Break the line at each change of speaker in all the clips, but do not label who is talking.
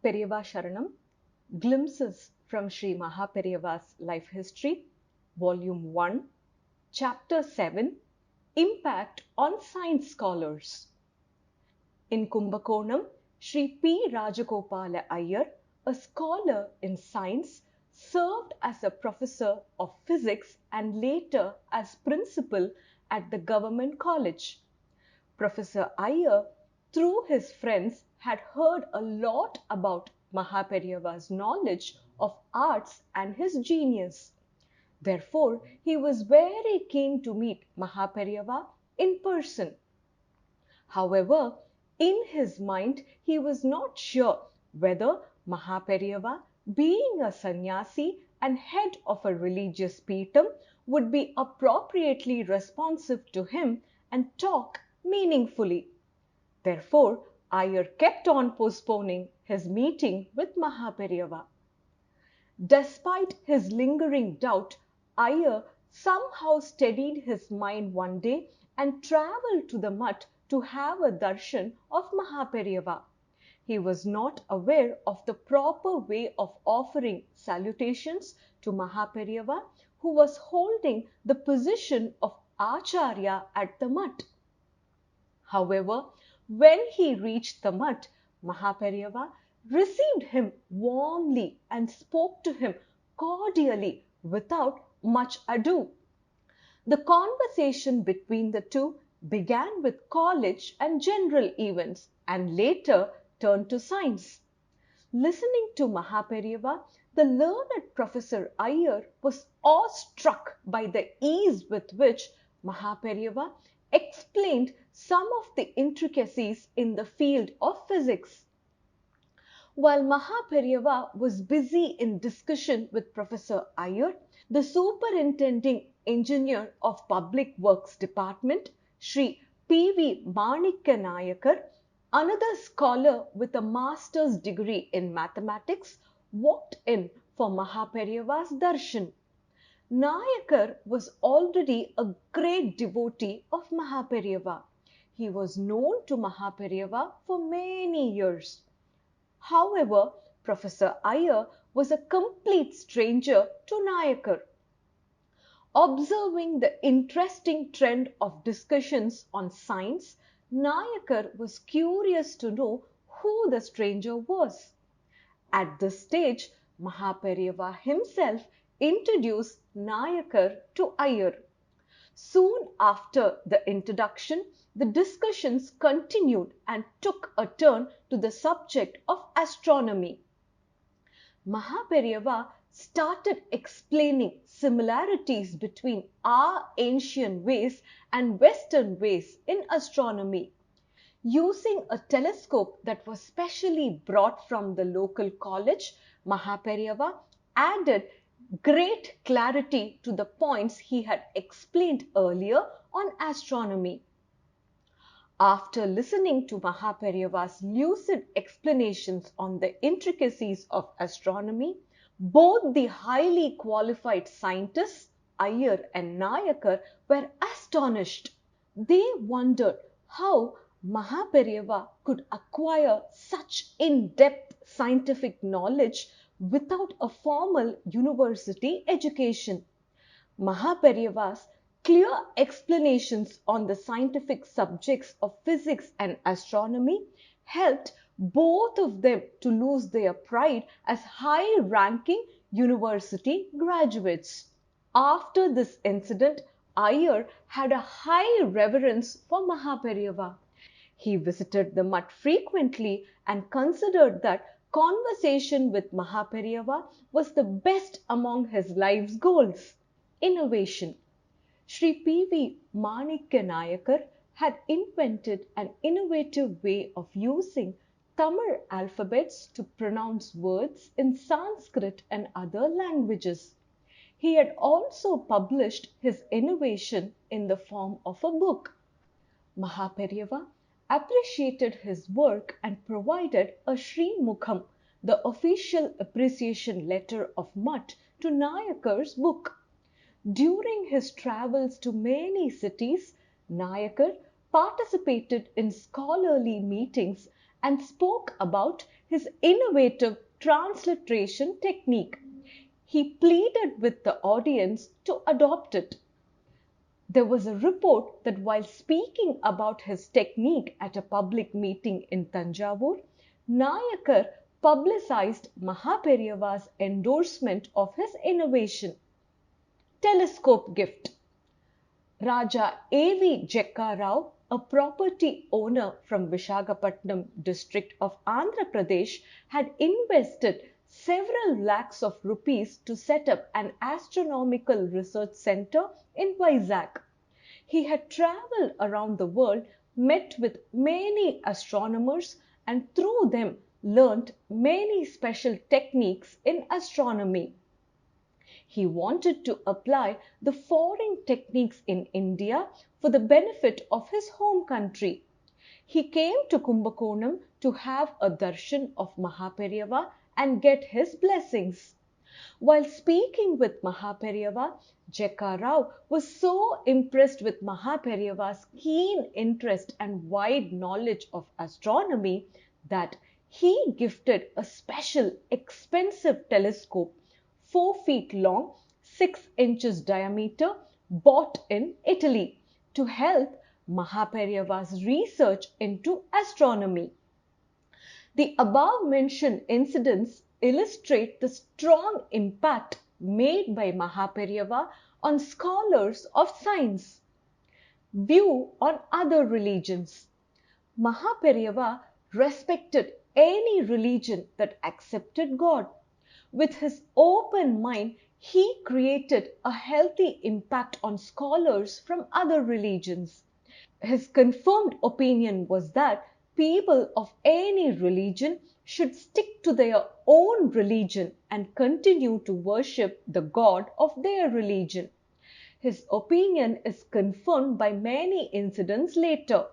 Periyava Sharanam, Glimpses from Sri Mahaperiyava's Life History, Volume 1, Chapter 7, Impact on Science Scholars. In Kumbakonam, Sri P. Rajagopala Iyer, a scholar in science, served as a professor of physics and later as principal at the government college. Professor Iyer, through his friends, had heard a lot about Mahaperiyava's knowledge of arts and his genius. Therefore, he was very keen to meet Mahaperiyava in person. However, in his mind, he was not sure whether Mahaperiyava, being a sannyasi and head of a religious peetham, would be appropriately responsive to him and talk meaningfully. Therefore, Iyer kept on postponing his meeting with Mahaperiyava. Despite his lingering doubt, Iyer somehow steadied his mind one day and travelled to the mutt to have a darshan of Mahaperiyava. He was not aware of the proper way of offering salutations to Mahaperiyava, who was holding the position of Acharya at the mutt. However, when he reached the mutt, Mahaperiyava received him warmly and spoke to him cordially without much ado. The conversation between the two began with college and general events and later turned to science. Listening to Mahaperiyava, the learned Professor Iyer was awestruck by the ease with which Mahaperiyava explained some of the intricacies in the field of physics. While Mahaperiyava was busy in discussion with Professor Iyer, the superintending engineer of Public Works Department, Sri P.V. Manikya Nayakar, another scholar with a master's degree in mathematics, walked in for Mahaperiyava's darshan. Nayakar was already a great devotee of Mahaperiyava. He was known to Mahaperiyava for many years. However, Professor Iyer was a complete stranger to Nayakar. Observing the interesting trend of discussions on science, Nayakar was curious to know who the stranger was. At this stage, Mahaperiyava himself introduced Nayakar to Iyer. Soon after the introduction, the discussions continued and took a turn to the subject of astronomy. Mahaperiyava started explaining similarities between our ancient ways and Western ways in astronomy. Using a telescope that was specially brought from the local college, Mahaperiyava added great clarity to the points he had explained earlier on astronomy. After listening to Mahaperiyava's lucid explanations on the intricacies of astronomy, both the highly qualified scientists, Iyer and Nayakar, were astonished. They wondered how Mahaperiyava could acquire such in-depth scientific knowledge without a formal university education. Mahaperiyava's clear explanations on the scientific subjects of physics and astronomy helped both of them to lose their pride as high-ranking university graduates. After this incident, Iyer had a high reverence for Mahaperiyava. He visited the mutt frequently and considered that conversation with Mahaperiyava was the best among his life's goals. Innovation. Sri P.V. Manikya Nayakar had invented an innovative way of using Tamil alphabets to pronounce words in Sanskrit and other languages. He had also published his innovation in the form of a book. Mahaperiyava appreciated his work and provided a Sri Mukham, the official appreciation letter of mutt, to Nayakar's book. During his travels to many cities, Nayakar participated in scholarly meetings and spoke about his innovative transliteration technique. He pleaded with the audience to adopt it. There was a report that while speaking about his technique at a public meeting in Tanjavur, Nayakar publicized Mahaperiyava's endorsement of his innovation. Telescope gift. Raja A.V. Jekka Rao, a property owner from Visakhapatnam district of Andhra Pradesh, had invested several lakhs of rupees to set up an astronomical research center in Vizag. He had travelled around the world, met with many astronomers, and through them learnt many special techniques in astronomy. He wanted to apply the foreign techniques in India for the benefit of his home country. He came to Kumbakonam to have a darshan of Mahaperiyava and get his blessings. While speaking with Mahaperiyava, Jekka Rao was so impressed with Mahaperiyava's keen interest and wide knowledge of astronomy that he gifted a special expensive telescope 4 feet long, 6 inches diameter, bought in Italy to help Mahaperiyava's research into astronomy. The above mentioned incidents illustrate the strong impact made by Mahaperiyava on scholars of science. View on other religions. Mahaperiyava respected any religion that accepted God. With his open mind, he created a healthy impact on scholars from other religions. His confirmed opinion was that people of any religion should stick to their own religion and continue to worship the God of their religion. His opinion is confirmed by many incidents later.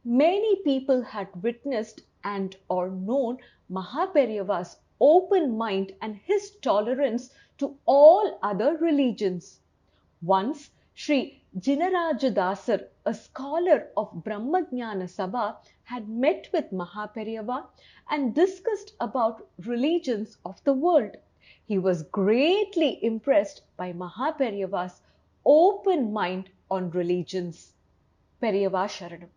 Many people had witnessed and or known Mahaperiyava's open mind and his tolerance to all other religions. Once, Sri Jinarajadasar, a scholar of Brahmajnana Sabha, had met with Mahaperiyava and discussed about religions of the world. He was greatly impressed by Mahaperiyava's open mind on religions. Periyava Sharanam.